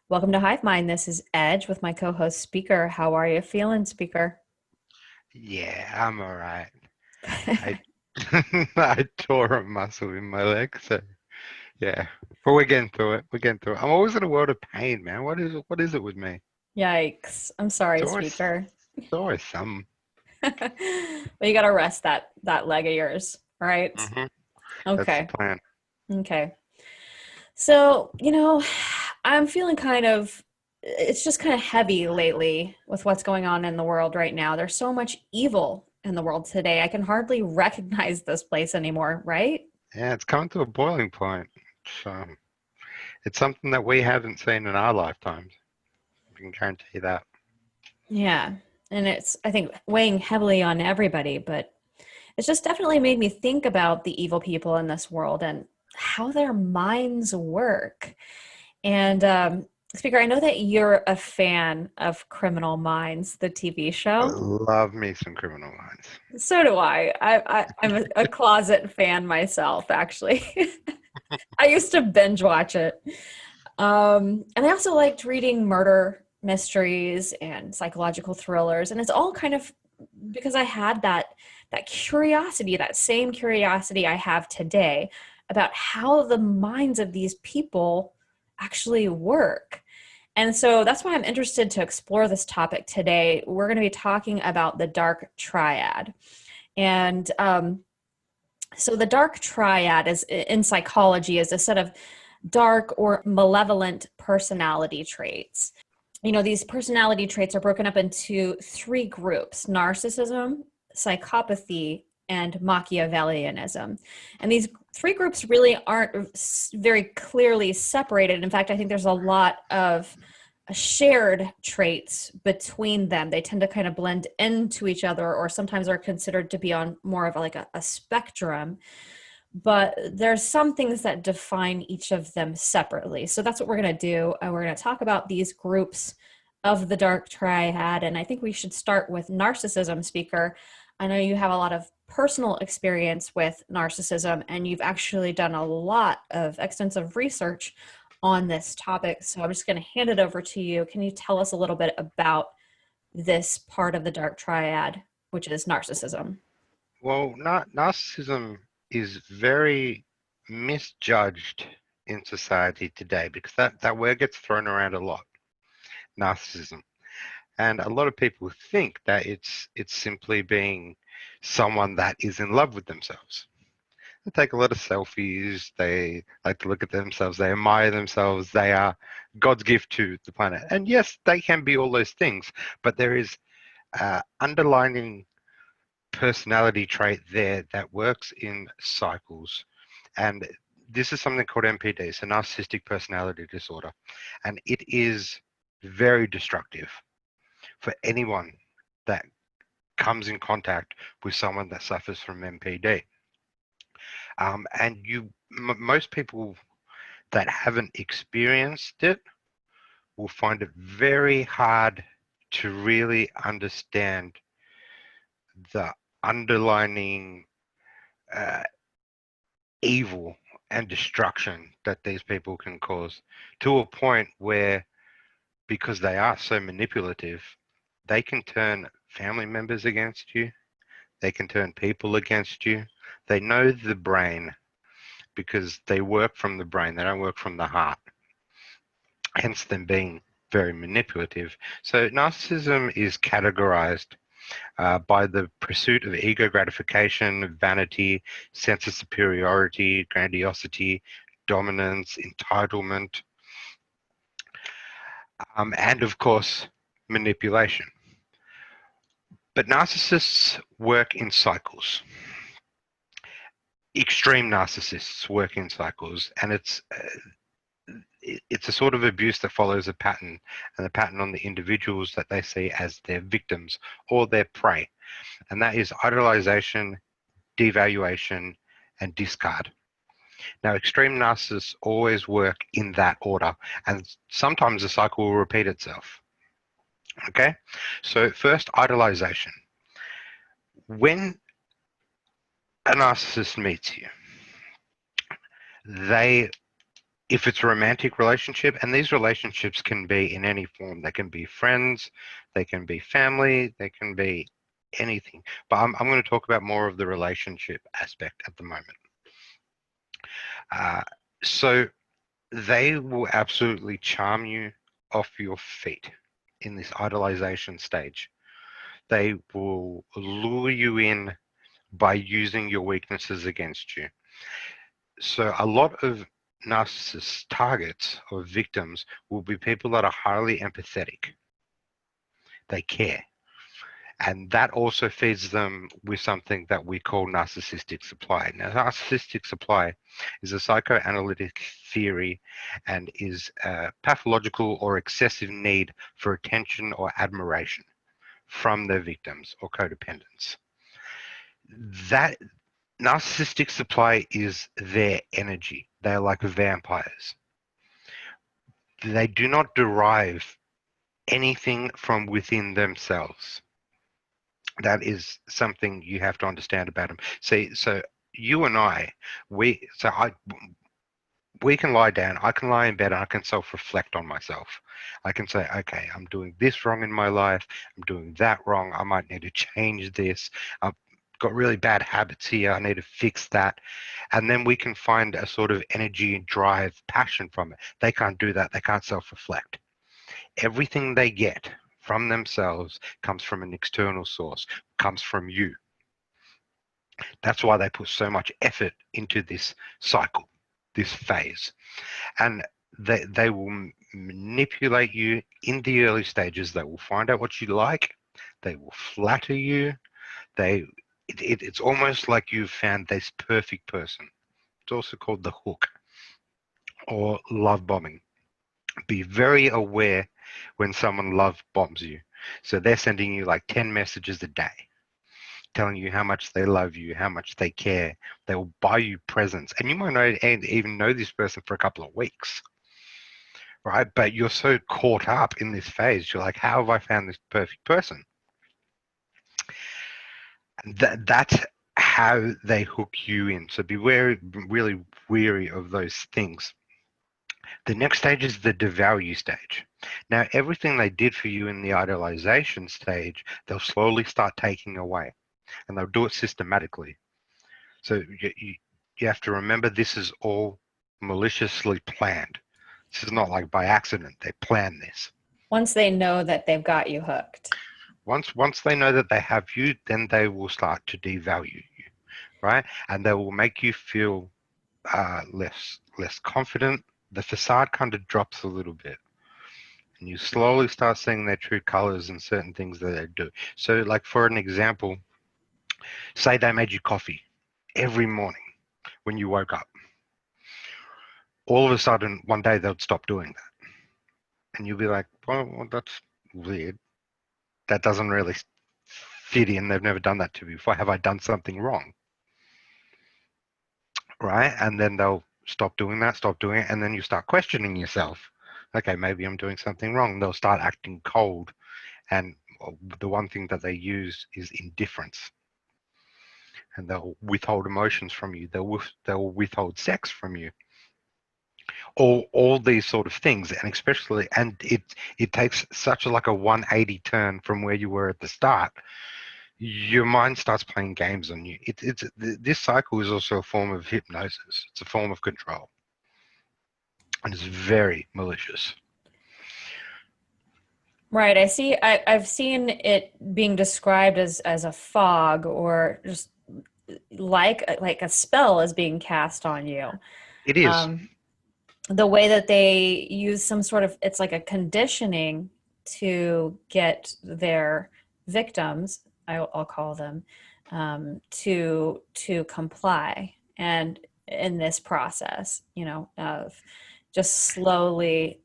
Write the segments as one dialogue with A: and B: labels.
A: Welcome to Hivemind. This is Edge with my co-host Speaker. How are you feeling, Speaker?
B: Yeah, I'm all right. I I tore a muscle in my leg, so yeah. But we're getting through it. We're getting through it. I'm always in a world of pain, man. What is it with me?
A: Yikes. I'm
B: It's
A: sorry,
B: always
A: Speaker.
B: it's always some.
A: Well, you gotta rest that leg of yours, right?
B: hmm That's the
A: Okay.
B: plan.
A: Okay. So, I'm feeling it's just kind of heavy lately with what's going on in the world right now. There's so much evil in the world today. I can hardly recognize this place anymore, right?
B: Yeah, it's coming to a boiling point. So it's something that we haven't seen in our lifetimes. I can guarantee that.
A: Yeah. And I think, weighing heavily on everybody, but it's just definitely made me think about the evil people in this world and how their minds work. And Speaker, I know that you're a fan of Criminal Minds, the TV
B: I
A: show.
B: love me some Criminal Minds.
A: So do I. I'm a closet fan myself, actually. I used to binge watch it. And I also liked reading murder mysteries and psychological thrillers. And it's all kind of because I had that curiosity, that same curiosity I have today about how the minds of these people actually work. And so that's why I'm interested to explore this topic today. We're going to be talking about the Dark Triad. And so the Dark Triad is in psychology is a set of dark or malevolent personality traits. These personality traits are broken up into three groups: narcissism, psychopathy, and Machiavellianism. And these three groups really aren't very clearly separated. In fact, I think there's a lot of shared traits between them. They tend to kind of blend into each other, or sometimes are considered to be on more of like a spectrum, but there's some things that define each of them separately. So that's what we're going to do. We're going to talk about these groups of the dark triad. And I think we should start with narcissism, Speaker. I know you have a lot of personal experience with narcissism, and you've actually done a lot of extensive research on this topic. So I'm just going to hand it over to you. Can you tell us a little bit about this part of the dark triad, which is narcissism?
B: Well, narcissism is very misjudged in society today because that word gets thrown around a lot. Narcissism. And a lot of people think that it's simply being someone that is in love with themselves. They take a lot of selfies, they like to look at themselves, they admire themselves, they are God's gift to the planet. And yes, they can be all those things, but there is underlining personality trait there that works in cycles. And this is something called NPD, so narcissistic personality disorder. And it is very destructive for anyone that comes in contact with someone that suffers from NPD. And most people that haven't experienced it will find it very hard to really understand the underlining uh, evil and destruction that these people can cause, to a point where, because they are so manipulative, they can turn family members against you. They can turn people against you. They know the brain because they work from the brain. They don't work from the heart, hence them being very manipulative. So narcissism is categorized by the pursuit of ego gratification, vanity, sense of superiority, grandiosity, dominance, entitlement, and of course, manipulation. But narcissists work in cycles. Extreme narcissists work in cycles, and it's a sort of abuse that follows a pattern, and the pattern on the individuals that they see as their victims or their prey, and that is idolization, devaluation, and discard. Now, extreme narcissists always work in that order, and sometimes the cycle will repeat itself. Okay, so first, idolization. When a narcissist meets you, they if it's a romantic relationship, and these relationships can be in any form, they can be friends, they can be family, they can be anything. But I'm going to talk about more of the relationship aspect at the moment. So they will absolutely charm you off your feet in this idolization stage. They will lure you in by using your weaknesses against you. So a lot of narcissist targets or victims will be people that are highly empathetic. They care. And that also feeds them with something that we call narcissistic supply. Now, narcissistic supply is a psychoanalytic theory and is a pathological or excessive need for attention or admiration from their victims or codependents. That narcissistic supply is their energy. They are like vampires. They do not derive anything from within themselves. That is something you have to understand about them. See, so you and I, we can lie down. I can lie in bed and I can self-reflect on myself. I can say, okay, I'm doing this wrong in my life. I'm doing that wrong. I might need to change this. I've got really bad habits here. I need to fix that. And then we can find a sort of energy, drive, passion from it. They can't do that. They can't self-reflect. Everything they get from themselves comes from an external source, comes from you. That's why they put so much effort into this cycle, this phase. And they will manipulate you in the early stages. They will find out what you like. They will flatter you. It's almost like you've found this perfect person. It's also called the hook or love bombing. Be very aware when someone love bombs you. So they're sending you like 10 messages a day, telling you how much they love you, how much they care. They will buy you presents. And you might not even know this person for a couple of weeks, right? But you're so caught up in this phase. You're like, how have I found this perfect person? And that's how they hook you in. So be really wary of those things. The next stage is the devalue stage. Now, everything they did for you in the idolization stage, they'll slowly start taking away, and they'll do it systematically. So you have to remember this is all maliciously planned. This is not like by accident. They plan this.
A: Once they know that they've got you hooked.
B: Once they know that they have you, then they will start to devalue you, right? And they will make you feel less confident. The facade kind of drops a little bit, and you slowly start seeing their true colors and certain things that they do. So, like for an example, say they made you coffee every morning when you woke up. All of a sudden, one day they'd stop doing that, and you'll be like, "Well, that's weird. That doesn't really fit in. They've never done that to me before. Have I done something wrong?" Right? And then they'll stop doing that, and then you start questioning yourself. Okay, maybe I'm doing something wrong. They'll start acting cold, and the one thing that they use is indifference, and they'll withhold emotions from you. They'll withhold sex from you. All these sort of things, and especially, and it takes such a 180 turn from where you were at the start. Your mind starts playing games on you. This cycle is also a form of hypnosis. It's a form of control, and it's very malicious.
A: Right. I've seen it being described as a fog, or just like a spell is being cast on you.
B: It is.
A: The way that they use some sort of, it's like a conditioning to get their victims, I'll call them, to comply. And in this process, of just slowly,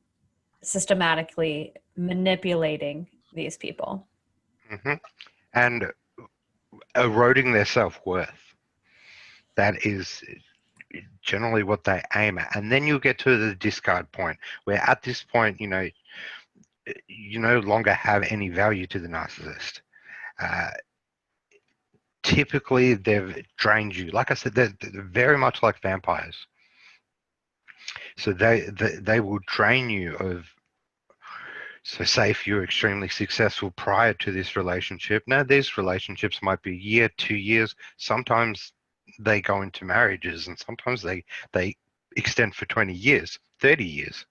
A: systematically manipulating these people.
B: Hmm. And eroding their self-worth. That is generally what they aim at. And then you get to the discard point, where at this point, you no longer have any value to the narcissist. Typically, they've drained you. Like I said, they're very much like vampires. So they will drain you of. So say if you're extremely successful prior to this relationship, now these relationships might be a year, 2 years, sometimes they go into marriages, and sometimes they extend for 20 years, 30 years,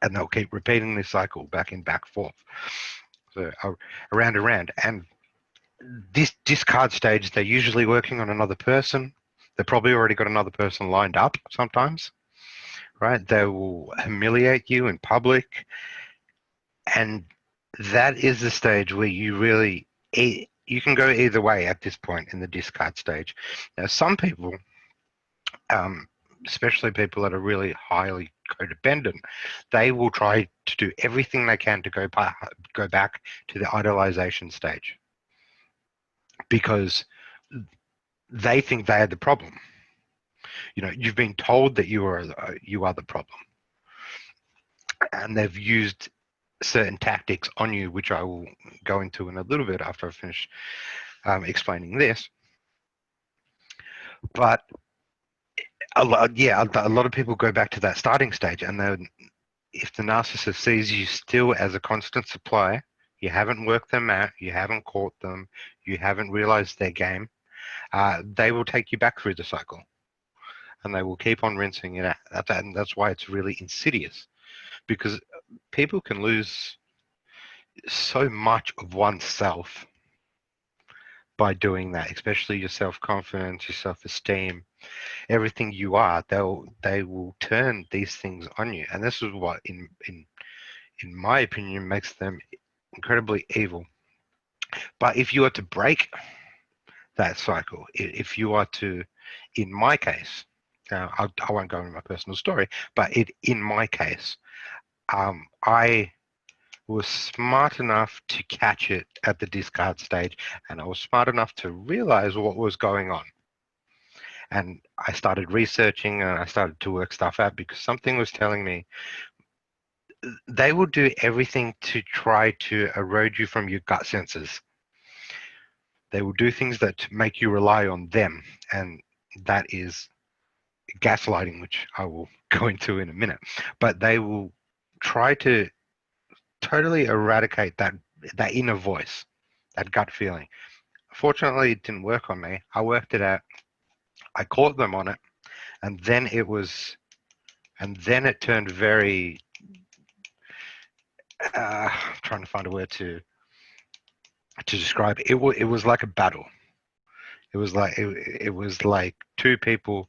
B: and they'll keep repeating this cycle back and back forth. So around and around. And this discard stage, they're usually working on another person. They've probably already got another person lined up sometimes, right? They will humiliate you in public. And that is the stage where you really, you can go either way at this point in the discard stage. Now, some people, especially people that are really highly codependent, they will try to do everything they can to go back to the idolization stage because they think they are the problem. You know, you've been told that you are the problem, and they've used certain tactics on you, which I will go into in a little bit after I finish explaining this. But a lot of people go back to that starting stage, and then if the narcissist sees you still as a constant supply, you haven't worked them out, you haven't caught them, you haven't realized their game, they will take you back through the cycle, and they will keep on rinsing it out. And that's why it's really insidious, because people can lose so much of oneself by doing that, especially your self-confidence, your self-esteem, everything you are. They will turn these things on you, and this is what, in my opinion, makes them incredibly evil. But if you are to break that cycle, if you are to, in my case, I won't go into my personal story, but in my case, I was smart enough to catch it at the discard stage, and I was smart enough to realize what was going on. And I started researching, and I started to work stuff out, because something was telling me they will do everything to try to erode you from your gut senses. They will do things that make you rely on them, and that is gaslighting, which I will go into in a minute. But they will try to totally eradicate that inner voice, that gut feeling. Fortunately, it didn't work on me. I worked it out. I caught them on it, and then it turned very. Trying to find a word to describe it. It was like a battle. It was like two people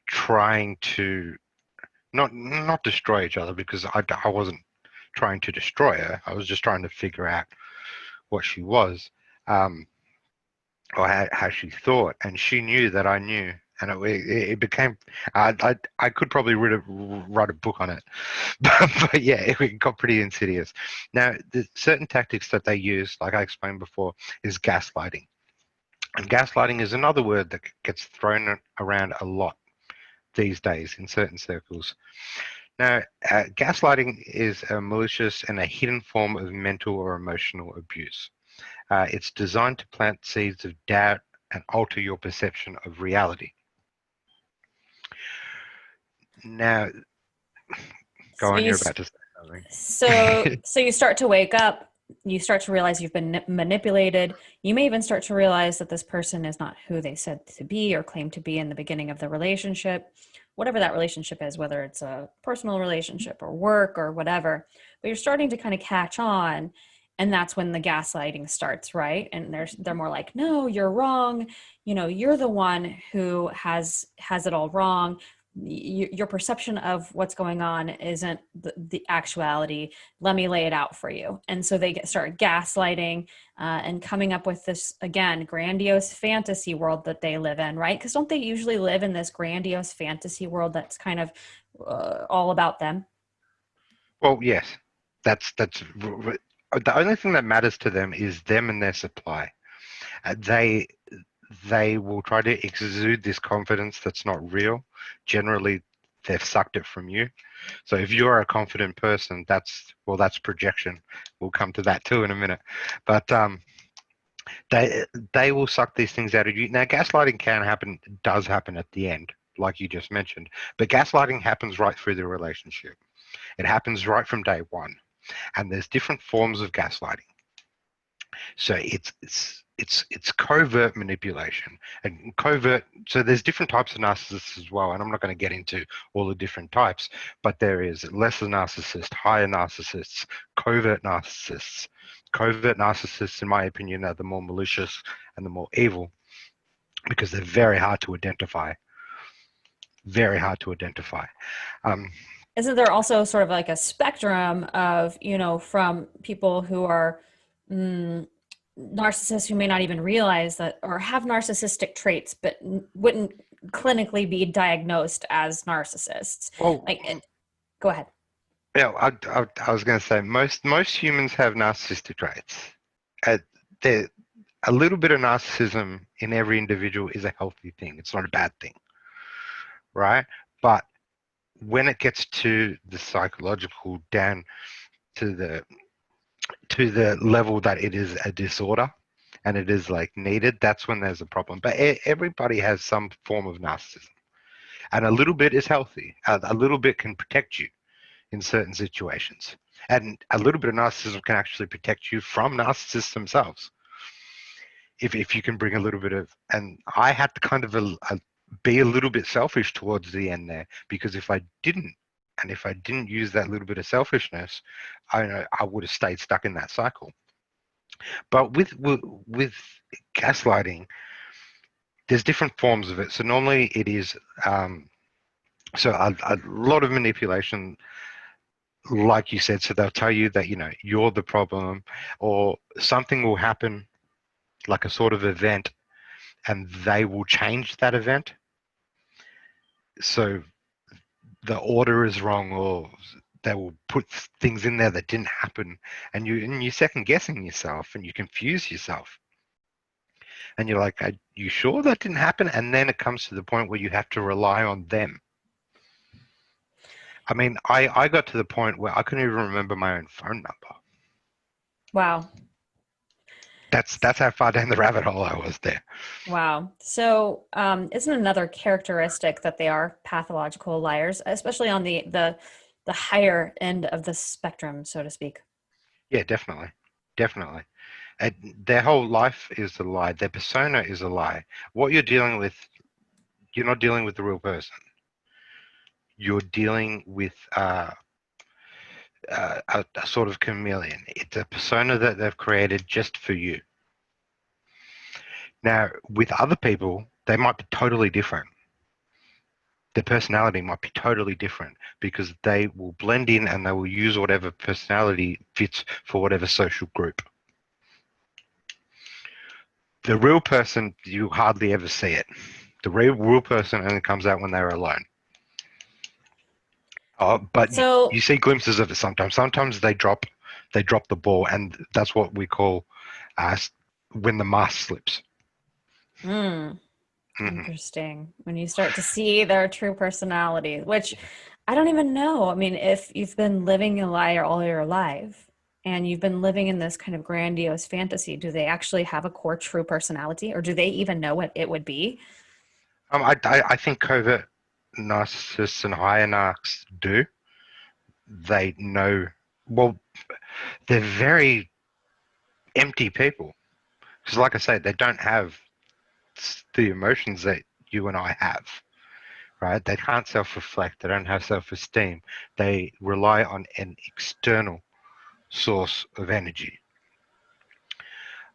B: trying to not destroy each other, because I wasn't trying to destroy her. I was just trying to figure out what she was, or how she thought, and she knew that I knew, and it became. I could probably write a book on it, but yeah, it got pretty insidious. Now, the certain tactics that they use, like I explained before, is gaslighting, and gaslighting is another word that gets thrown around a lot these days in certain circles. Now, gaslighting is a malicious and a hidden form of mental or emotional abuse. It's designed to plant seeds of doubt and alter your perception of reality. Now, go on, you're about to say something.
A: So you start to wake up, you start to realize you've been manipulated. You may even start to realize that this person is not who they said to be or claimed to be in the beginning of the relationship, whatever that relationship is, whether it's a personal relationship or work or whatever. But you're starting to kind of catch on, and that's when the gaslighting starts, right? And they're more like, no, you're wrong. You know, you're the one who has it all wrong. Your perception of what's going on isn't the actuality. Let me lay it out for you. And so they start gaslighting and coming up with this, again, grandiose fantasy world that they live in, right? Because don't they usually live in this grandiose fantasy world that's kind of all about them?
B: Well, yes, that's the only thing that matters to them is them and their supply. They will try to exude this confidence that's not real. Generally, they've sucked it from you. So if you're a confident person, that's projection. We'll come to that too in a minute. But they will suck these things out of you. Now, gaslighting does happen at the end. like you just mentioned. But gaslighting happens right through the relationship. It happens right from day one. And there's different forms of gaslighting. So it's covert manipulation and covert. So there's different types of narcissists as well, and I'm not going to get into all the different types, but there is lesser narcissists, higher narcissists, covert narcissists. Covert narcissists, in my opinion, are the more malicious and the more evil because they're very hard to identify. Very hard to identify.
A: Isn't there also sort of like a spectrum of, you know, from people who are narcissists who may not even realize that or have narcissistic traits, but wouldn't clinically be diagnosed as narcissists?
B: Well,
A: Go ahead.
B: yeah, I was going to say most humans have narcissistic traits. There, a little bit of narcissism in every individual is a healthy thing. It's not a bad thing, right? But when it gets to the psychological, down to the level that it is a disorder and it is like needed, that's when there's a problem. But everybody has some form of narcissism, and a little bit is healthy. A little bit can protect you in certain situations, and a little bit of narcissism can actually protect you from narcissists themselves if you can bring a little bit of. And I had to kind of be a little bit selfish towards the end there, because if I didn't use that little bit of selfishness, I would have stayed stuck in that cycle. But with gaslighting, there's different forms of it. So normally it is so a lot of manipulation, like you said. So they'll tell you that, you know, you're the problem, or something will happen, like a sort of event, and they will change that event. So the order is wrong, or they will put things in there that didn't happen, and you're second guessing yourself, and you confuse yourself, and you're like, are you sure that didn't happen? And then it comes to the point where you have to rely on them. I mean, I got to the point where I couldn't even remember my own phone number.
A: Wow.
B: That's how far down the rabbit hole I was there.
A: Wow. So, isn't another characteristic that they are pathological liars, especially on the higher end of the spectrum, so to speak?
B: Yeah, definitely. And their whole life is a lie. Their persona is a lie. What you're dealing with, you're not dealing with the real person. You're dealing with a sort of chameleon. It's a persona that they've created just for you. Now, with other people, they might be totally different. Their personality might be totally different because they will blend in and they will use whatever personality fits for whatever social group. The real person, you hardly ever see it. The real person only comes out when they're alone. But
A: So,
B: you see glimpses of it sometimes. Sometimes they drop the ball, and that's what we call when the mask slips.
A: interesting. When you start to see their true personality, which I don't even know. I mean, if you've been living a lie all your life and you've been living in this kind of grandiose fantasy, do they actually have a core true personality, or do they even know what it would be?
B: I think covert narcissists and higher narcs do. They know. Well, they're very empty people. Because, like I say, they don't have the emotions that you and I have, right? They can't self-reflect. They don't have self-esteem. They rely on an external source of energy.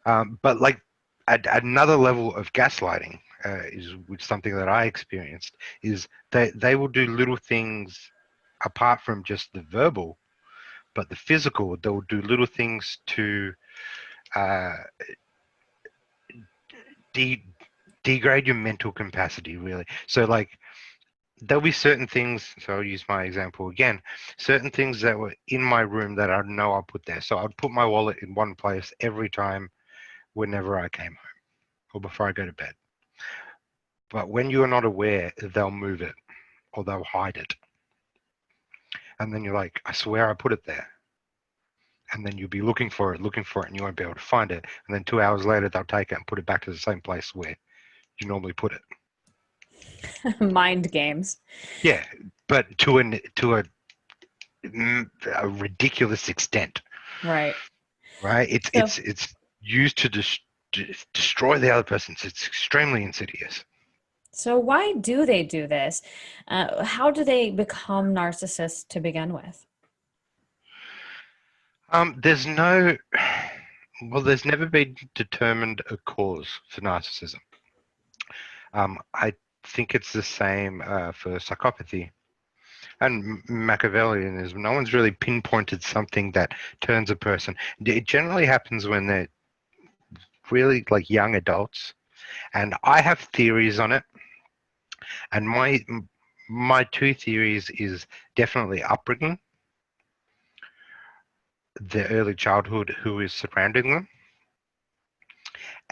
B: But like another level of gaslighting is something that I experienced, is they will do little things apart from just the verbal, but the physical. They'll do little things to degrade your mental capacity, really. So like there'll be certain things, so I'll use my example again, certain things that were in my room that I know I'll put there. So I'd put my wallet in one place every time whenever I came home or before I go to bed. But when you are not aware, they'll move it or they'll hide it. And then you're like, I swear I put it there. And then you'll be looking for it, and you won't be able to find it. And then 2 hours later, they'll take it and put it back to the same place where you normally put it.
A: Mind games.
B: Yeah, but a ridiculous extent,
A: Right.
B: right?
A: So,
B: It's used to destroy the other person. It's extremely insidious.
A: so why do they do this? How do they become narcissists to begin with?
B: There's no, well, there's never been determined a cause for narcissism. I think it's the same for psychopathy and Machiavellianism. No one's really pinpointed something that turns a person. It generally happens when they're really like young adults, and I have theories on it. And my two theories is definitely upbringing, the early childhood who is surrounding them,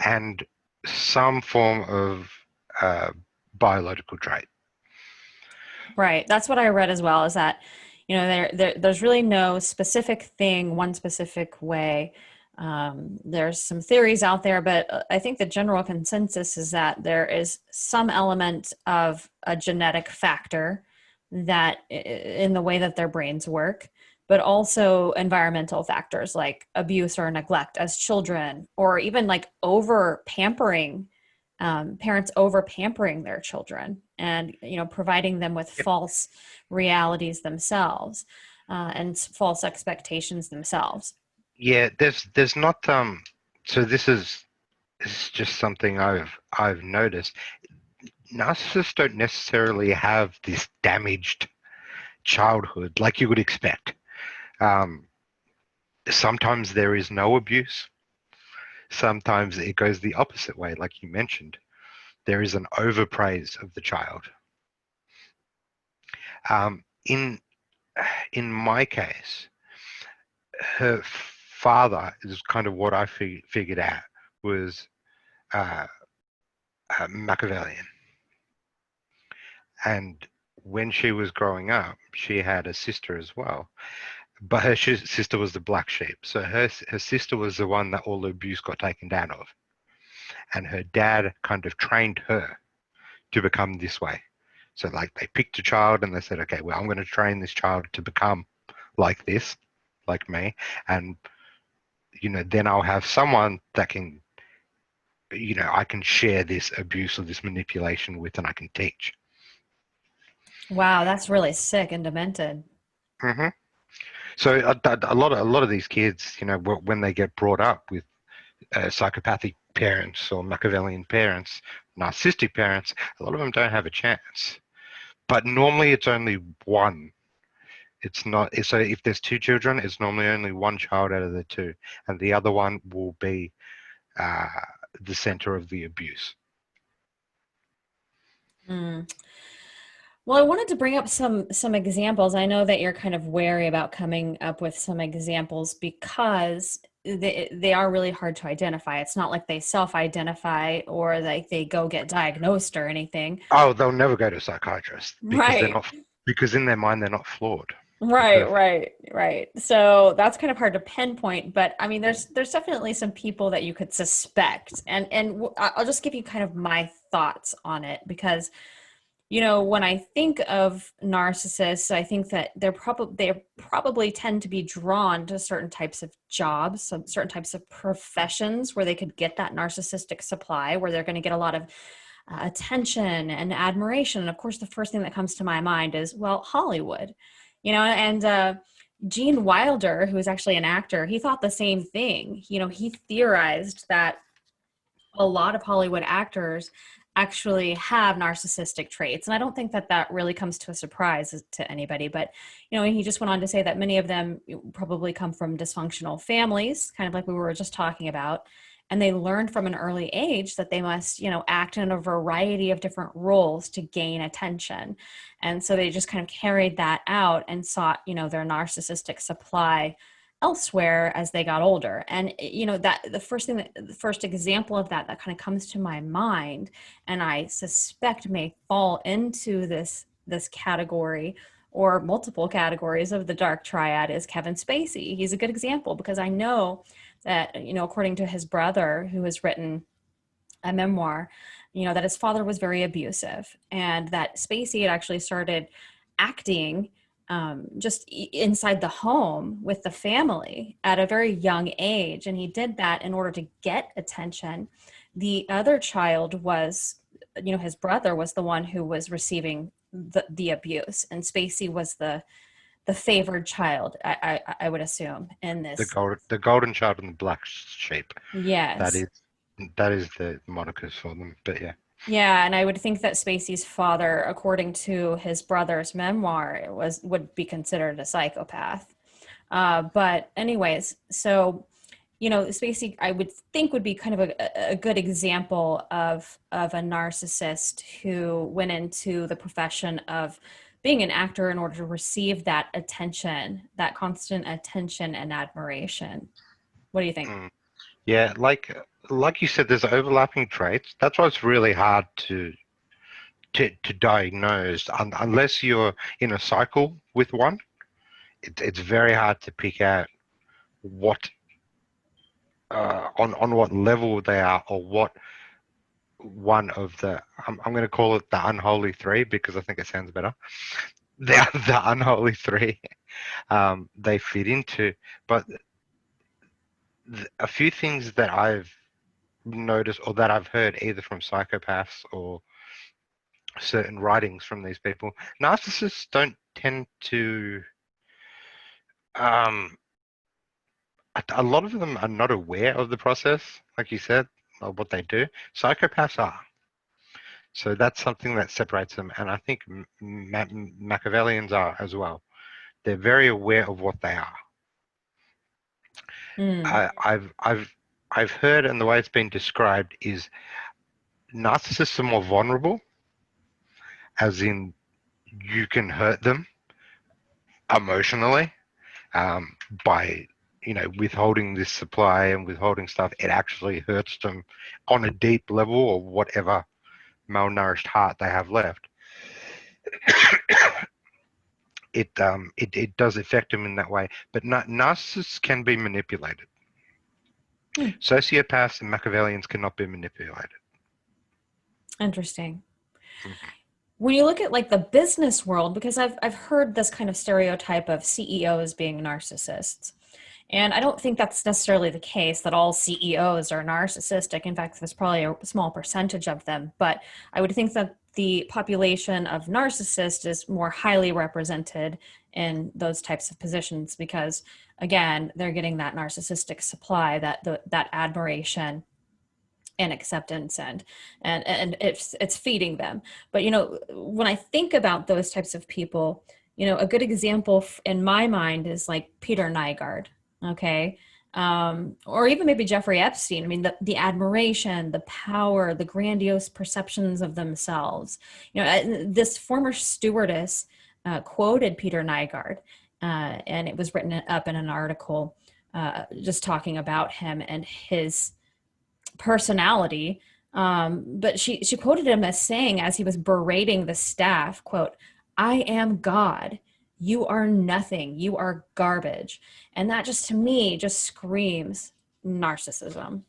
B: and some form of uh, biological trait.
A: Right. That's what I read as well, is that, there's really no specific thing, one specific way. There's some theories out there, but I think the general consensus is that there is some element of a genetic factor that in the way that their brains work, but also environmental factors like abuse or neglect as children, or even like over pampering, parents over pampering their children, and providing them with
B: Yep.
A: false realities themselves, and false expectations themselves.
B: Yeah, there's not so this is just something I've noticed. Narcissists don't necessarily have this damaged childhood like you would expect. Um, Sometimes there is no abuse. Sometimes it goes the opposite way, like you mentioned. There is an overpraise of the child. Um, in in my case, her father is kind of what I figured out was uh, Machiavellian. And when she was growing up, she had a sister as well. But her sister was the black sheep. So her sister was the one that all the abuse got taken down of. And her dad kind of trained her to become this way. So like they picked a child and they said, okay, well, I'm going to train this child to become like this, like me. And, then I'll have someone that can, I can share this abuse or this manipulation with and I can teach.
A: Wow, that's really sick and demented.
B: Hmm. So a lot of these kids, when they get brought up with psychopathic parents or Machiavellian parents, narcissistic parents, a lot of them don't have a chance. But normally it's only one. It's not so if there's two children, it's normally only one child out of the two, and the other one will be uh, the center of the abuse.
A: Hmm. Well, I wanted to bring up some examples. I know that you're kind of wary about coming up with some examples because they are really hard to identify. It's not like they self-identify or like they go get diagnosed or anything.
B: Oh, they'll never go to a psychiatrist because they're
A: Right.
B: not because in their mind they're not flawed. They're
A: Right,
B: perfect.
A: right, right. So that's kind of hard to pinpoint, but I mean, there's definitely some people that you could suspect, and I'll just give you kind of my thoughts on it because when I think of narcissists, I think that they probably tend to be drawn to certain types of jobs, some certain types of professions where they could get that narcissistic supply, where they're going to get a lot of attention and admiration. And of course, the first thing that comes to my mind is, well, Hollywood, and Gene Wilder, who is actually an actor, he thought the same thing. He theorized that a lot of Hollywood actors actually have narcissistic traits. And I don't think that that really comes to a surprise to anybody. But, he just went on to say that many of them probably come from dysfunctional families, kind of like we were just talking about. And they learned from an early age that they must, act in a variety of different roles to gain attention. And so they just kind of carried that out and sought, their narcissistic supply elsewhere as they got older. And that the first example of that kind of comes to my mind, and I suspect may fall into this category or multiple categories of the Dark Triad, is Kevin Spacey. He's a good example because I know that according to his brother, who has written a memoir, that his father was very abusive, and that Spacey had actually started acting just inside the home with the family at a very young age. And he did that in order to get attention. The other child was, his brother was the one who was receiving the abuse, and Spacey was the favored child, I would assume, in this.
B: The golden child and the black sheep.
A: Yes.
B: That is the monikers for them. But yeah.
A: Yeah, and I would think that Spacey's father, according to his brother's memoir, would be considered a psychopath. But anyways, so Spacey, I would think, would be kind of a good example of a narcissist who went into the profession of being an actor in order to receive that attention, that constant attention and admiration. What do you think?
B: Yeah, like you said, there's overlapping traits. That's why it's really hard to diagnose unless you're in a cycle with one. It's very hard to pick out what on what level they are, or what one of the I'm going to call it the unholy three, because I think it sounds better. The unholy three they fit into. But a few things that I've noticed, or that I've heard either from psychopaths or certain writings from these people, narcissists don't tend to a lot of them are not aware of the process, like you said, of what they do. Psychopaths are. So that's something that separates them, and I think Machiavellians are as well. They're very aware of what they are. I've heard, and the way it's been described is narcissists are more vulnerable, as in you can hurt them emotionally by withholding this supply and withholding stuff. It actually hurts them on a deep level, or whatever malnourished heart they have left. It does affect them in that way. But narcissists can be manipulated. Sociopaths and Machiavellians cannot be manipulated.
A: Interesting. When you look at like the business world, because I've heard this kind of stereotype of CEOs being narcissists. And I don't think that's necessarily the case, that all CEOs are narcissistic. In fact, there's probably a small percentage of them. But I would think that the population of narcissists is more highly represented in those types of positions because, again, they're getting that narcissistic supply, that admiration and acceptance, and it's feeding them. But, when I think about those types of people, a good example in my mind is like Peter Nygard. Okay. Or even maybe Jeffrey Epstein. I mean, the admiration, the power, the grandiose perceptions of themselves. This former stewardess quoted Peter Nygard, and it was written up in an article just talking about him and his personality. But she quoted him as saying, as he was berating the staff, quote, "I am God. You are nothing. You are garbage." And that just, to me, just screams narcissism.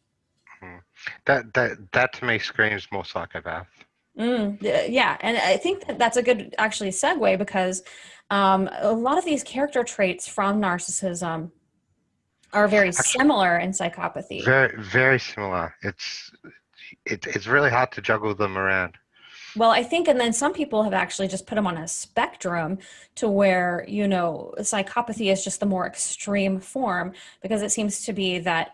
B: That to me screams more psychopath.
A: Yeah, and I think that's a good actually segue, because a lot of these character traits from narcissism are very similar in psychopathy.
B: Very, very similar. It's really hard to juggle them around.
A: Well, I think, and then some people have actually just put them on a spectrum to where, psychopathy is just the more extreme form, because it seems to be that,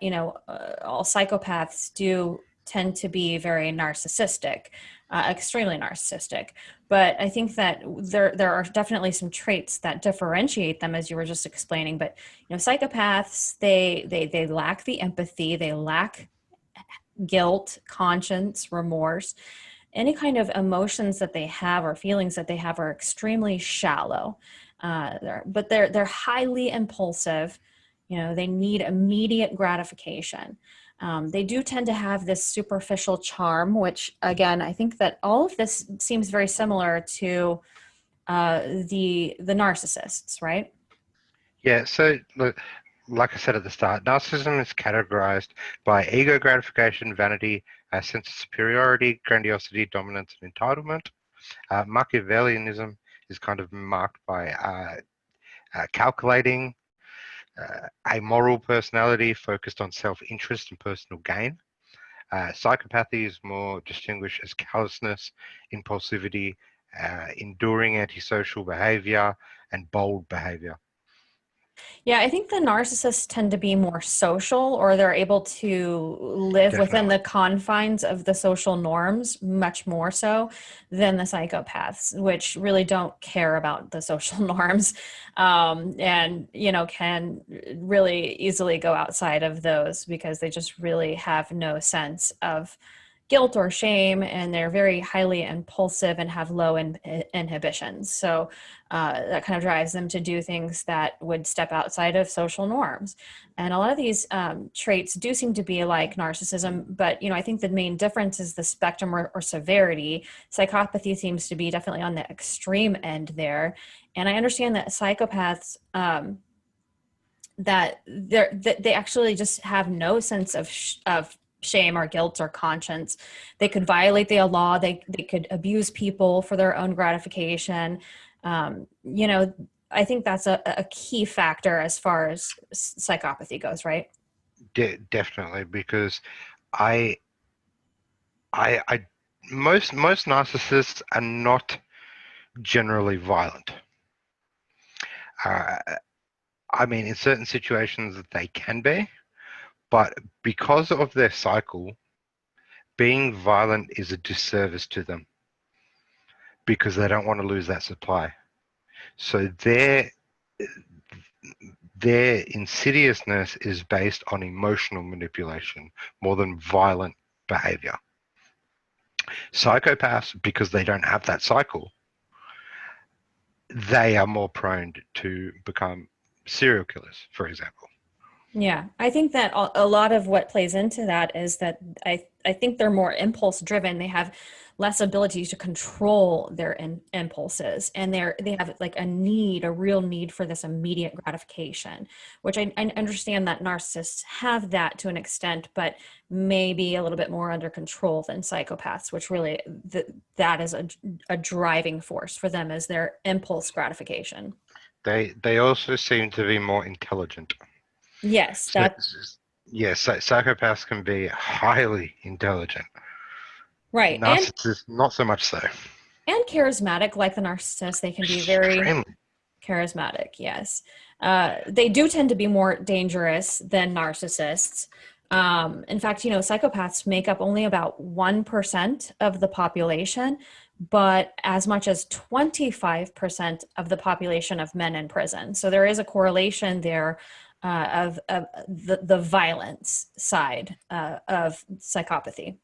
A: all psychopaths do tend to be very narcissistic, extremely narcissistic. But I think that there are definitely some traits that differentiate them, as you were just explaining. But, psychopaths, they lack the empathy, they lack guilt, conscience, remorse. Any kind of emotions that they have or feelings that they have are extremely shallow, but they're highly impulsive. They need immediate gratification. They do tend to have this superficial charm, which, again, I think that all of this seems very similar to the narcissists, right?
B: Yeah. So, like I said at the start, narcissism is categorized by ego gratification, vanity, a sense of superiority, grandiosity, dominance, and entitlement. Machiavellianism is kind of marked by calculating, a moral personality focused on self-interest and personal gain. Psychopathy is more distinguished as callousness, impulsivity, enduring antisocial behavior, and bold behavior.
A: Yeah, I think the narcissists tend to be more social, or they're able to live within
B: Definitely.
A: the confines of the social norms much more so than the psychopaths, which really don't care about the social norms, and can really easily go outside of those because they just really have no sense of guilt or shame, and they're very highly impulsive and have low inhibitions. So that kind of drives them to do things that would step outside of social norms. And a lot of these traits do seem to be like narcissism, but I think the main difference is the spectrum or severity. Psychopathy seems to be definitely on the extreme end there. And I understand that psychopaths, that they actually just have no sense of shame or guilt or conscience. They could violate the law. They could abuse people for their own gratification. I think that's a key factor as far as psychopathy goes, right?
B: Definitely, because I, I, most narcissists are not generally violent. Uh, I mean, in certain situations they can be, but because of their cycle, being violent is a disservice to them because they don't want to lose that supply. So their insidiousness is based on emotional manipulation more than violent behavior. Psychopaths, because they don't have that cycle, they are more prone to become serial killers, for example.
A: Yeah, I think that a lot of what plays into that is that I think they're more impulse driven. They have less ability to control their impulses, and they have like a real need for this immediate gratification, which I understand that narcissists have that to an extent, but maybe a little bit more under control than psychopaths, which really that is a driving force for them, is their impulse gratification.
B: They also seem to be more intelligent.
A: Yes,
B: So, yes, psychopaths can be highly intelligent.
A: right.
B: Narcissists, not so much so.
A: And charismatic, like the narcissist. They can be very
B: Extremely.
A: charismatic. Yes. They do tend to be more dangerous than narcissists. In fact, psychopaths make up only about 1% of the population, but as much as 25% of the population of men in prison. So there is a correlation there, of the violence side of psychopathy.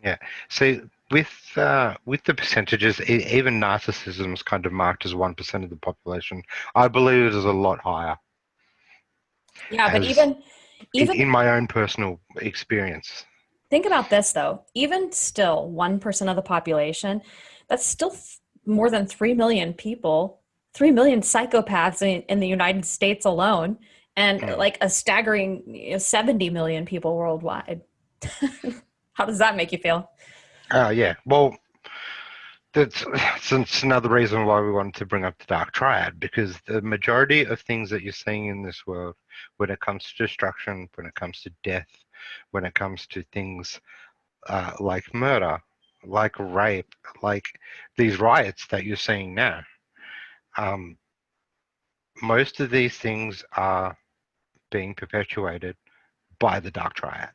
B: Yeah. See, with the percentages, even narcissism is kind of marked as 1% of the population. I believe it is a lot higher,
A: Yeah, but
B: as
A: even
B: in my own personal experience.
A: think about this though, even still 1% of the population, that's still more than 3 million people, 3 million psychopaths in the United States alone, and
B: Mm.
A: like a staggering 70 million people worldwide. How does that make you feel?
B: Yeah. Well, that's another reason why we wanted to bring up the Dark Triad, because the majority of things that you're seeing in this world, when it comes to destruction, when it comes to death, when it comes to things like murder, like rape, like these riots that you're seeing now, um, most of these things are being perpetuated by the Dark Triad,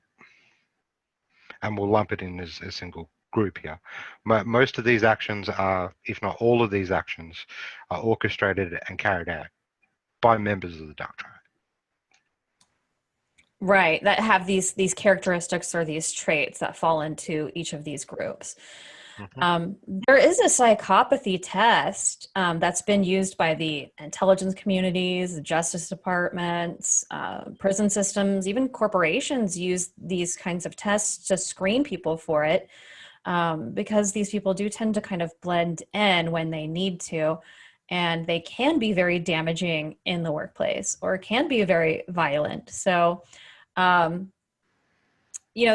B: and we'll lump it in as a single group here. Most of these actions are, if not all of these actions, are orchestrated and carried out by members of the Dark Triad.
A: Right, that have these characteristics or these traits that fall into each of these groups.
B: Mm-hmm.
A: There is a psychopathy test that's been used by the intelligence communities, the justice departments, prison systems, even corporations use these kinds of tests to screen people for it, because these people do tend to kind of blend in when they need to. And they can be very damaging in the workplace or can be very violent. So, um,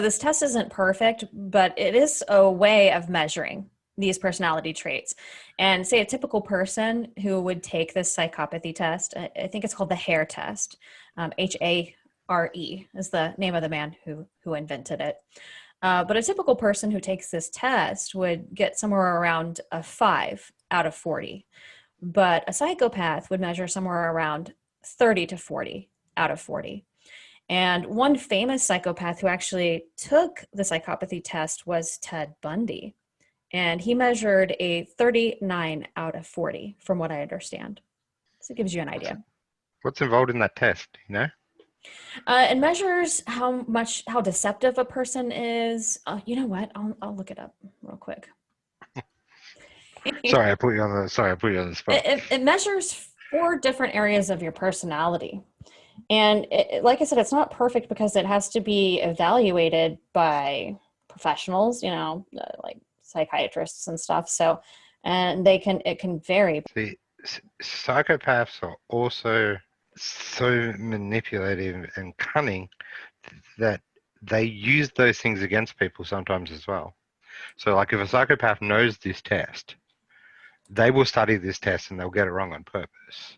A: this test isn't perfect, but it is a way of measuring these personality traits. And say a typical person who would take this psychopathy test, I think it's called the HARE test. HARE is the name of the man who invented it. But a typical person who takes this test would get somewhere around a 5 out of 40. But a psychopath would measure somewhere around 30 to 40 out of 40. And one famous psychopath who actually took the psychopathy test was Ted Bundy. And he measured a 39 out of 40, from what I understand. So it gives you an idea.
B: What's involved in that test,
A: It measures how deceptive a person is. You know what? I'll look it up real quick.
B: Sorry, I put you on the spot.
A: It measures 4 different areas of your personality. And like I said, it's not perfect because it has to be evaluated by professionals, like psychiatrists and stuff. So, and it can vary.
B: See, psychopaths are also so manipulative and cunning that they use those things against people sometimes as well. So like if a psychopath knows this test, they will study this test and they'll get it wrong on purpose.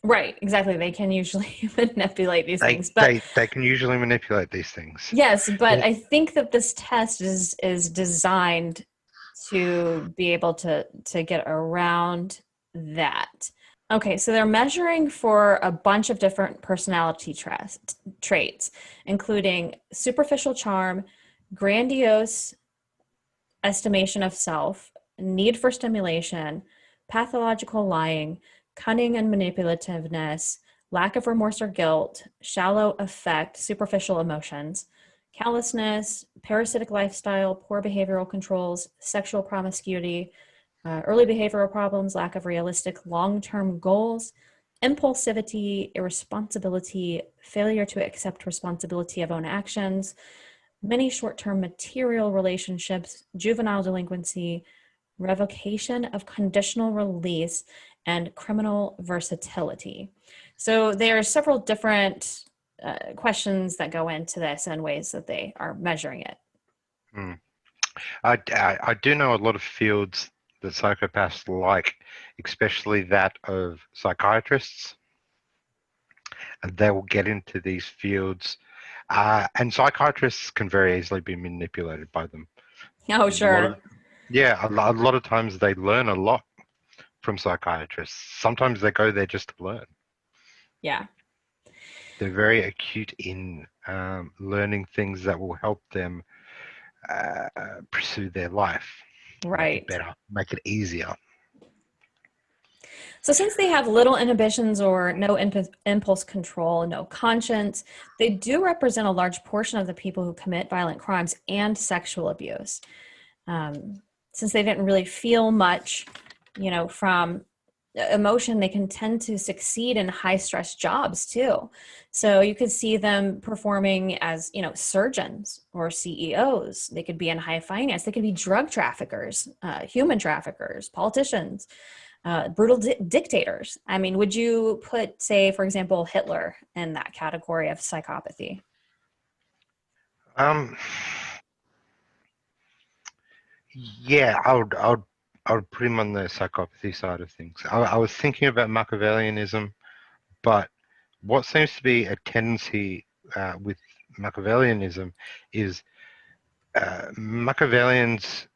A: Right, exactly. They can usually manipulate these things.
B: But they can usually manipulate these things.
A: Yes, but I think that this test is designed to be able to get around that. Okay, so they're measuring for a bunch of different personality traits, including superficial charm, grandiose estimation of self, need for stimulation, pathological lying, cunning and manipulativeness, lack of remorse or guilt, shallow affect, superficial emotions, callousness, parasitic lifestyle, poor behavioral controls, sexual promiscuity, early behavioral problems, lack of realistic long-term goals, impulsivity, irresponsibility, failure to accept responsibility of own actions, many short-term material relationships, juvenile delinquency, revocation of conditional release, and criminal versatility. So there are several different questions that go into this and ways that they are measuring it.
B: I do know a lot of fields that psychopaths like, especially that of psychiatrists. And they will get into these fields. And psychiatrists can very easily be manipulated by them.
A: Oh, sure.
B: A lot of times they learn a lot from psychiatrists. Sometimes they go there just to learn.
A: Yeah.
B: They're very acute in learning things that will help them pursue their life.
A: Right.
B: Make it better, make it easier.
A: So since they have little inhibitions or no impulse control, no conscience, they do represent a large portion of the people who commit violent crimes and sexual abuse. Since they didn't really feel much, from emotion, they can tend to succeed in high stress jobs too. So you could see them performing as, surgeons or CEOs. They could be in high finance. They could be drug traffickers, human traffickers, politicians, brutal dictators. I mean, would you put, say, for example, Hitler in that category of psychopathy?
B: Yeah, I would put him on the psychopathy side of things. I was thinking about Machiavellianism, but what seems to be a tendency with Machiavellianism is Machiavellians,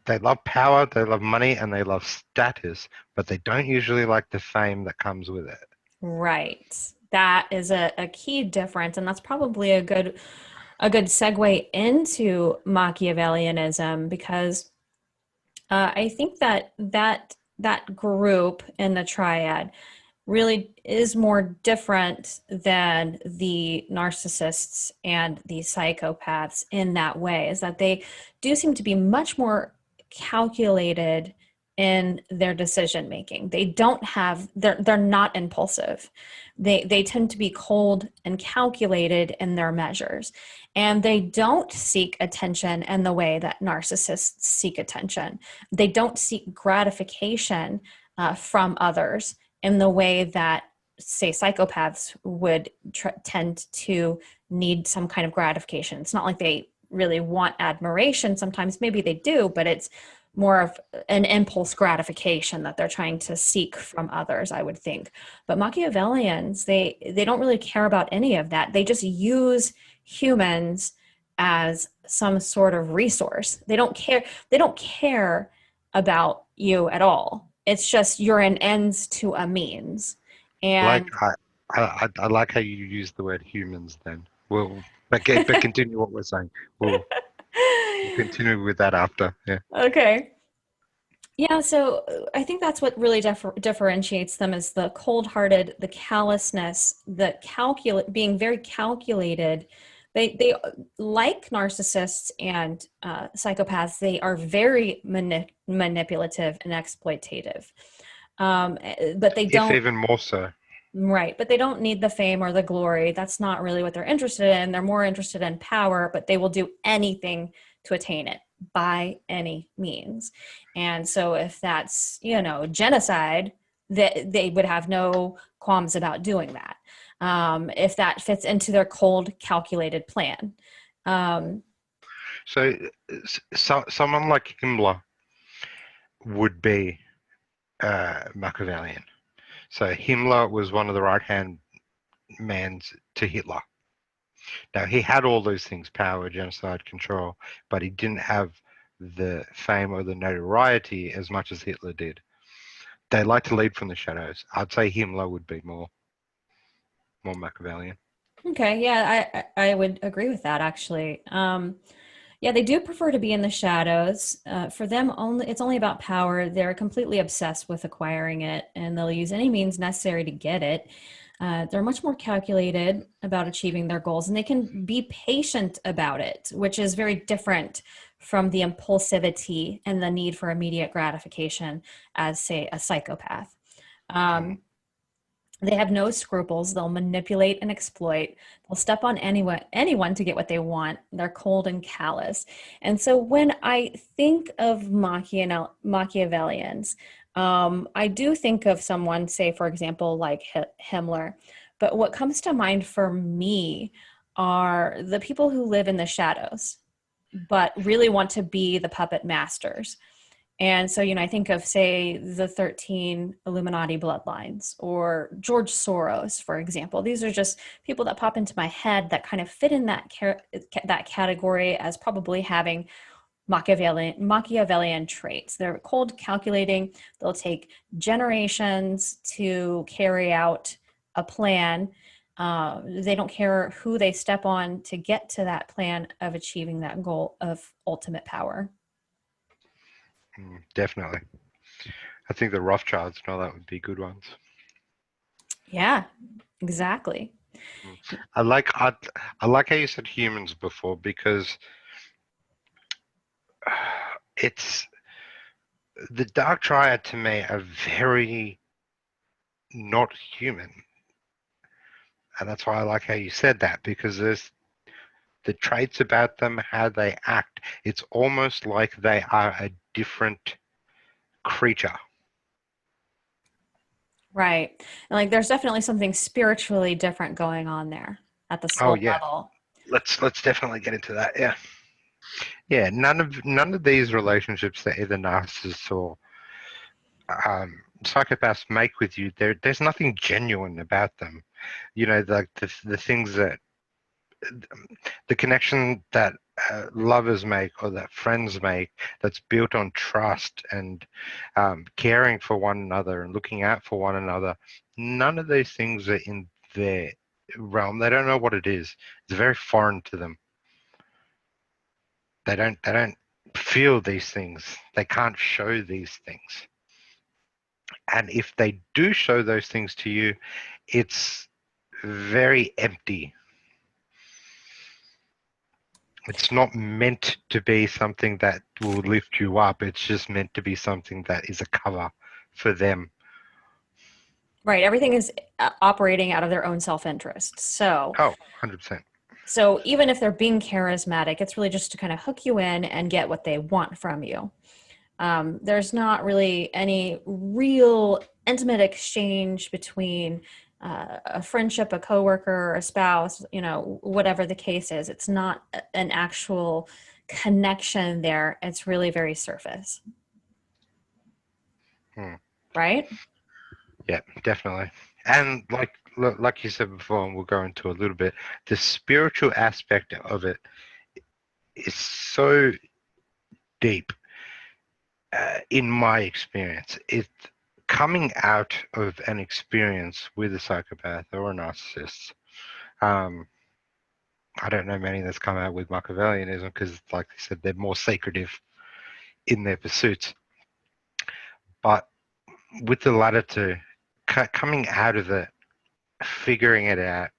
B: they love power, they love money, and they love status, but they don't usually like the fame that comes with it.
A: Right. That is a key difference, and that's probably a good segue into Machiavellianism, because I think that group in the triad really is more different than the narcissists and the psychopaths in that way, is that they do seem to be much more calculated in their decision making. They're not impulsive. They tend to be cold and calculated in their measures, and they don't seek attention in the way that narcissists seek attention. They don't seek gratification from others in the way that, say, psychopaths would tend to need some kind of gratification. It's not like they really want admiration. Sometimes maybe they do, but it's more of an impulse gratification that they're trying to seek from others, I would think. But Machiavellians, they don't really care about any of that. They just use humans as some sort of resource. They don't care about you at all. It's just you're an ends to a means.
B: Like
A: And
B: I like how you use the word humans. Then but continue what we're saying. We'll continue with that after. Yeah.
A: okay. Yeah, so I think that's what really differentiates them is the cold-hearted, the callousness, the being very calculated. They like narcissists and psychopaths. They are very manipulative and exploitative, but they
B: If
A: don't.
B: even more so.
A: Right, but they don't need the fame or the glory. That's not really what they're interested in. They're more interested in power, but they will do anything to attain it by any means. And so if that's, genocide, that they would have no qualms about doing that. If that fits into their cold, calculated plan.
B: So someone like Himmler would be Machiavellian. So Himmler was one of the right-hand mans to Hitler. Now, he had all those things, power, genocide, control, but he didn't have the fame or the notoriety as much as Hitler did. They like to lead from the shadows. I'd say Himmler would be more Machiavellian.
A: Okay, yeah, I would agree with that actually. Yeah, they do prefer to be in the shadows. For them, it's only about power. They're completely obsessed with acquiring it, and they'll use any means necessary to get it. They're much more calculated about achieving their goals, and they can be patient about it, which is very different from the impulsivity and the need for immediate gratification as, say, a psychopath. They have no scruples. They'll manipulate and exploit. They'll step on anyone to get what they want. They're cold and callous. And so when I think of Machiavellians, I do think of someone, say, for example, like Himmler. But what comes to mind for me are the people who live in the shadows, but really want to be the puppet masters. And so, I think of, say, the 13 Illuminati bloodlines or George Soros, for example. These are just people that pop into my head that kind of fit in that category as probably having Machiavellian traits. They're cold, calculating. They'll take generations to carry out a plan. They don't care who they step on to get to that plan of achieving that goal of ultimate power.
B: Definitely. I think the Rothschilds and all that would be good ones.
A: Yeah, exactly.
B: I like how you said humans before, because it's the Dark Triad to me are very not human. And that's why I like how you said that, because there's the traits about them, how they act. It's almost like they are a different creature.
A: Right. And like there's definitely something spiritually different going on there at the soul level.
B: Let's definitely get into that. Yeah. Yeah, none of these relationships that either narcissists or psychopaths make with you, there's nothing genuine about them. The things that the connection that lovers make or that friends make, that's built on trust and caring for one another and looking out for one another. None of these things are in their realm. They don't know what it is. It's very foreign to them. They don't feel these things. They can't show these things. And if they do show those things to you, it's very empty. It's not meant to be something that will lift you up. It's just meant to be something that is a cover for them.
A: Right. Everything is operating out of their own self-interest. So,
B: 100%.
A: So even if they're being charismatic, it's really just to kind of hook you in and get what they want from you. There's not really any real intimate exchange between a friendship, a coworker, a spouse, whatever the case is. It's not an actual connection there. It's really very surface.
B: Hmm.
A: Right?
B: Yeah, definitely. And like you said before, and we'll go into a little bit, the spiritual aspect of it is so deep. In my experience, it coming out of an experience with a psychopath or a narcissist. Um, I don't know many that's come out with Machiavellianism because, like I said, they're more secretive in their pursuits. But with the latter two, coming out of it, figuring it out,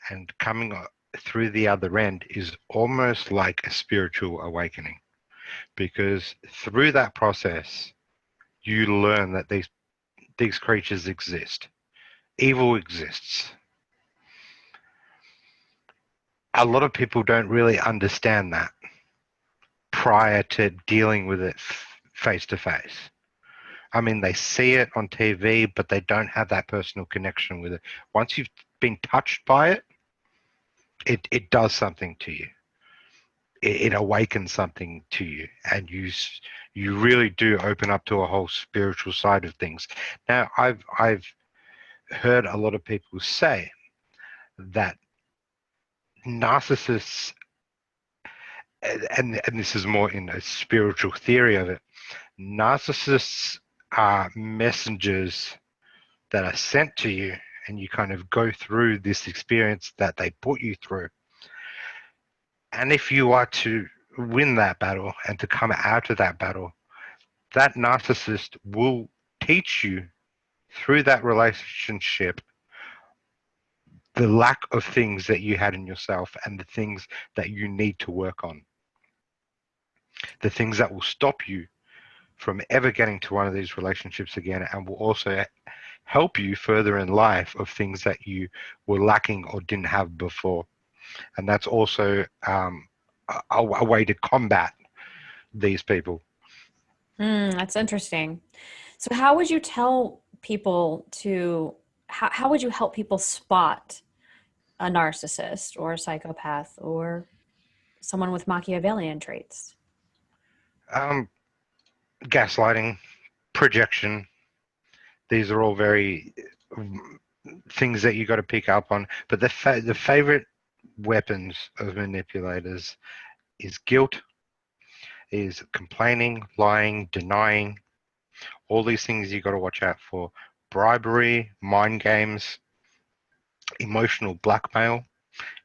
B: and coming through the other end is almost like a spiritual awakening, because through that process, you learn that these creatures exist. Evil exists. A lot of people don't really understand that prior to dealing with it face to face. I mean, they see it on TV, but they don't have that personal connection with it. Once you've been touched by it, it does something to you. It awakens something to you, and you really do open up to a whole spiritual side of things. Now, I've heard a lot of people say that narcissists, and this is more in a spiritual theory of it, narcissists are messengers that are sent to you, and you kind of go through this experience that they put you through. And if you are to win that battle and to come out of that battle, that narcissist will teach you through that relationship the lack of things that you had in yourself and the things that you need to work on. The things that will stop you from ever getting to one of these relationships again, and will also help you further in life of things that you were lacking or didn't have before. And that's also a way to combat these people.
A: That's interesting. So how would you tell people how would you help people spot a narcissist or a psychopath or someone with Machiavellian traits?
B: Um, Gaslighting, projection, these are all very things that you got to pick up on. But the favorite weapons of manipulators is guilt, is complaining, lying, denying, all these things you got to watch out for. Bribery, mind games, emotional blackmail,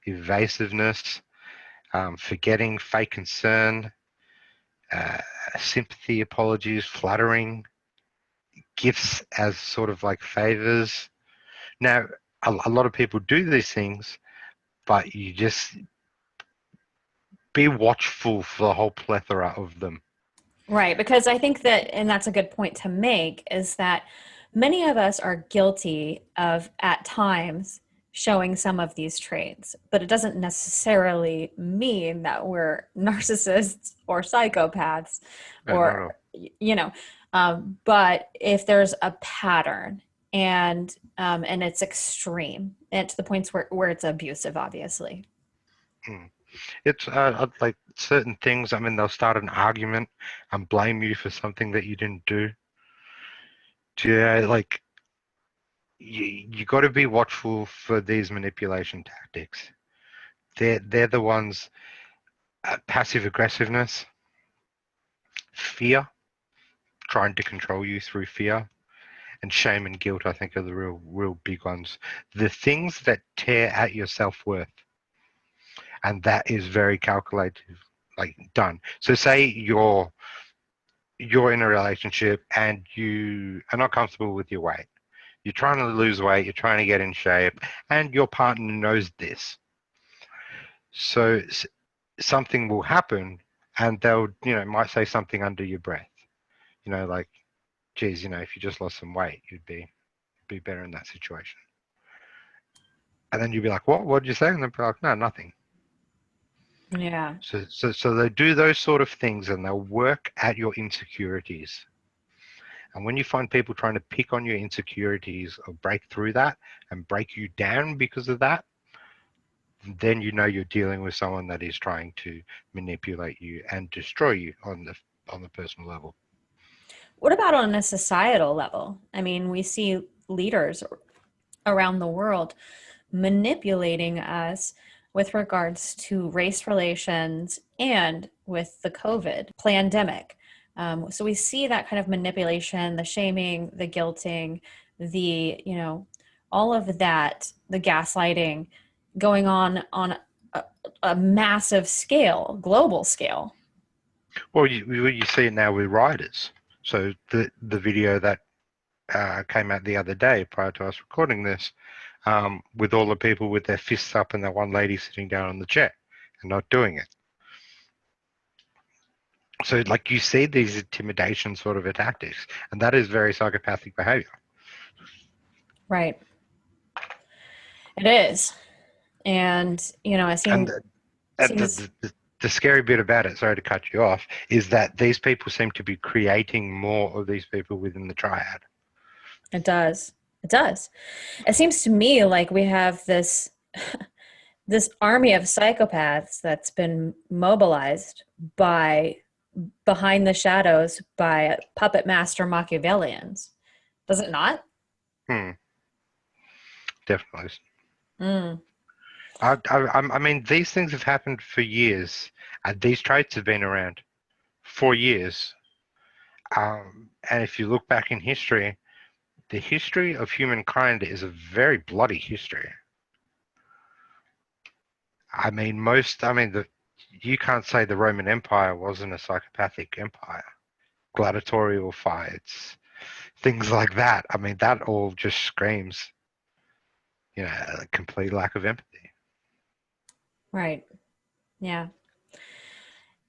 B: evasiveness, forgetting, fake concern, uh, sympathy, apologies, flattering, gifts as sort of like favors. Now, a lot of people do these things, but you just be watchful for the whole plethora of them.
A: Right, because I think that, and that's a good point to make, is that many of us are guilty of, at times, showing some of these traits, but it doesn't necessarily mean that we're narcissists or psychopaths
B: No, not at
A: or,
B: all.
A: you know, but if there's a pattern and it's extreme and to the points where it's abusive, obviously.
B: Mm. It's like certain things. I mean, they'll start an argument and blame you for something that you didn't do. Yeah, like you got to be watchful for these manipulation tactics. They're the ones. Passive aggressiveness, fear, trying to control you through fear, and shame and guilt. I think are the real big ones. The things that tear at your self-worth, and that is very calculated, like done. So say you're in a relationship and you are not comfortable with your weight. You're trying to lose weight, you're trying to get in shape, and your partner knows this. So something will happen, and they'll, might say something under your breath, like, geez, if you just lost some weight, you'd be better in that situation. And then you'd be like, what did you say? And they'll be like, no, nothing.
A: Yeah.
B: So they do those sort of things, and they'll work at your insecurities. And when you find people trying to pick on your insecurities or break through that and break you down because of that, then you know you're dealing with someone that is trying to manipulate you and destroy you on the personal level.
A: What about on a societal level? I mean, we see leaders around the world manipulating us with regards to race relations and with the COVID pandemic. So we see that kind of manipulation, the shaming, the guilting, the, all of that, the gaslighting going on a massive scale, global scale.
B: Well, you see it now with riders. So the video that came out the other day prior to us recording this, with all the people with their fists up and that one lady sitting down on the chair and not doing it. So like you see these intimidation sort of tactics, and that is very psychopathic behavior.
A: Right. It is. And, it seems...
B: The scary bit about it, sorry to cut you off, is that these people seem to be creating more of these people within the triad.
A: It does. It does. It seems to me like we have this this army of psychopaths that's been mobilized by behind the shadows by puppet master Machiavellians. Does it not?
B: Definitely.
A: Mm.
B: I mean, these things have happened for years, and these traits have been around for years. And if you look back in history, the history of humankind is a very bloody history. I mean, you can't say the Roman Empire wasn't a psychopathic empire. Gladiatorial fights, things like that. I mean, that all just screams, a complete lack of empathy.
A: Right. Yeah.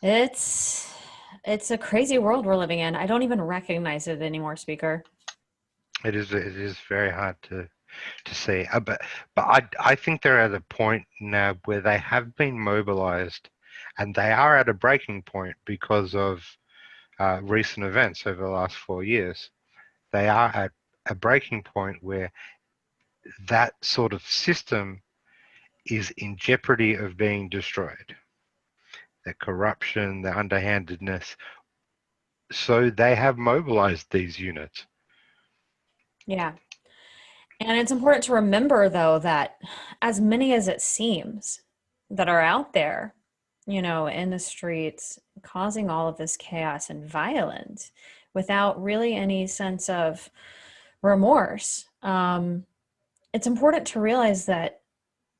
A: It's a crazy world we're living in. I don't even recognize it anymore, speaker.
B: It is very hard to see. But I think they're at a point now where they have been mobilized, and they are at a breaking point because of recent events over the last 4 years. They are at a breaking point where that sort of system is in jeopardy of being destroyed. The corruption, the underhandedness. So they have mobilized these units.
A: Yeah. And it's important to remember, though, that as many as it seems that are out there, in the streets, causing all of this chaos and violence without really any sense of remorse, it's important to realize that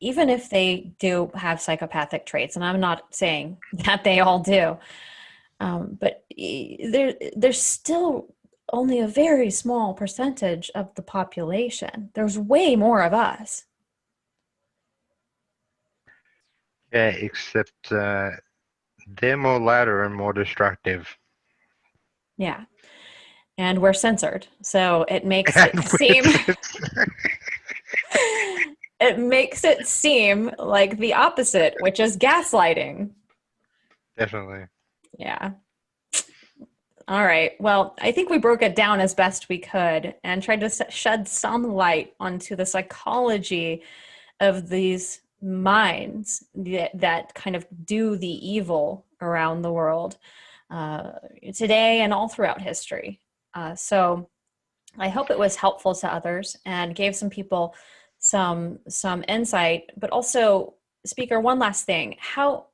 A: even if they do have psychopathic traits, and I'm not saying that they all do, but there's still only a very small percentage of the population. There's way more of us.
B: Yeah, except they're more louder and more destructive.
A: Yeah. And we're censored. So it makes it seem it makes it seem like the opposite, which is gaslighting.
B: Definitely.
A: Yeah. All right. Well, I think we broke it down as best we could and tried to shed some light onto the psychology of these minds that kind of do the evil around the world today and all throughout history. So I hope it was helpful to others and gave some people some insight, but also, speaker, one last thing. How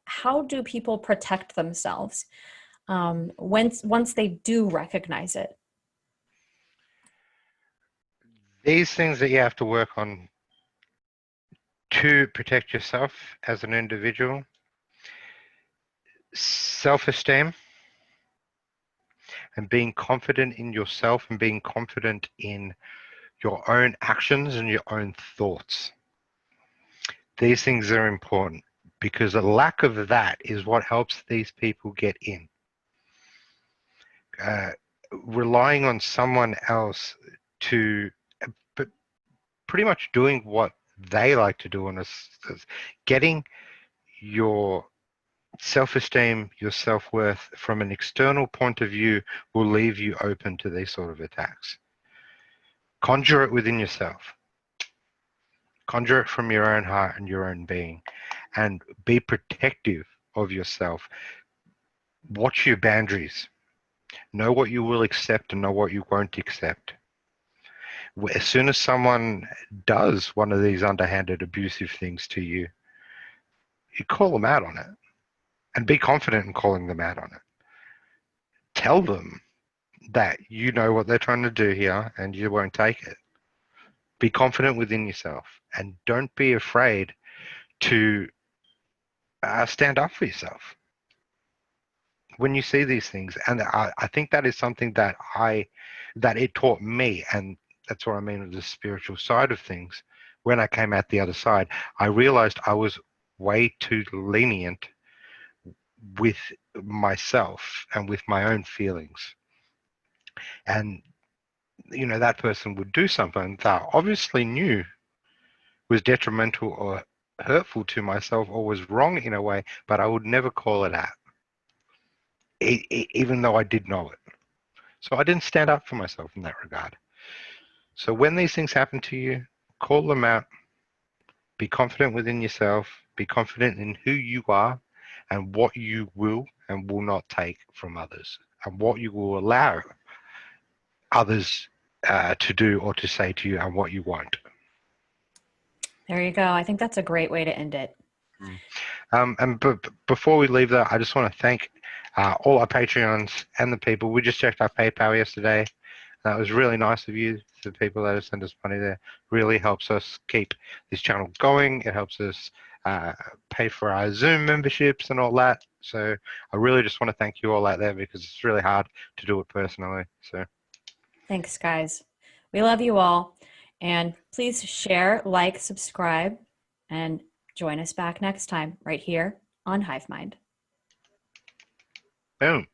A: do people protect themselves once they do recognize it?
B: These things that you have to work on to protect yourself as an individual: self-esteem and being confident in yourself and being confident in your own actions and your own thoughts. These things are important because a lack of that is what helps these people get in. Relying on someone else to, but pretty much doing what they like to do, getting your self-esteem, your self-worth from an external point of view will leave you open to these sort of attacks. Conjure it within yourself. Conjure it from your own heart and your own being, and be protective of yourself. Watch your boundaries. Know what you will accept and know what you won't accept. As soon as someone does one of these underhanded, abusive things to you, you call them out on it, and be confident in calling them out on it. Tell them that you know what they're trying to do here and you won't take it. Be confident within yourself, and don't be afraid to stand up for yourself when you see these things. And I think that is something that it taught me, and that's what I mean with the spiritual side of things. When I came out the other side, I realized I was way too lenient with myself and with my own feelings. And, that person would do something that I obviously knew was detrimental or hurtful to myself or was wrong in a way, but I would never call it out, even though I did know it. So I didn't stand up for myself in that regard. So when these things happen to you, call them out. Be confident within yourself. Be confident in who you are and what you will and will not take from others, and what you will allow others to do or to say to you, and what you won't.
A: There you go. I think that's a great way to end it.
B: And before we leave that, I just want to thank all our Patreons and the people. We just checked our PayPal yesterday. That was really nice of you, the people that have sent us money there. Really helps us keep this channel going. It helps us pay for our Zoom memberships and all that. So I really just want to thank you all out there, because it's really hard to do it personally. So
A: thanks, guys. We love you all. And please share, like, subscribe, and join us back next time right here on Hivemind.
B: boom.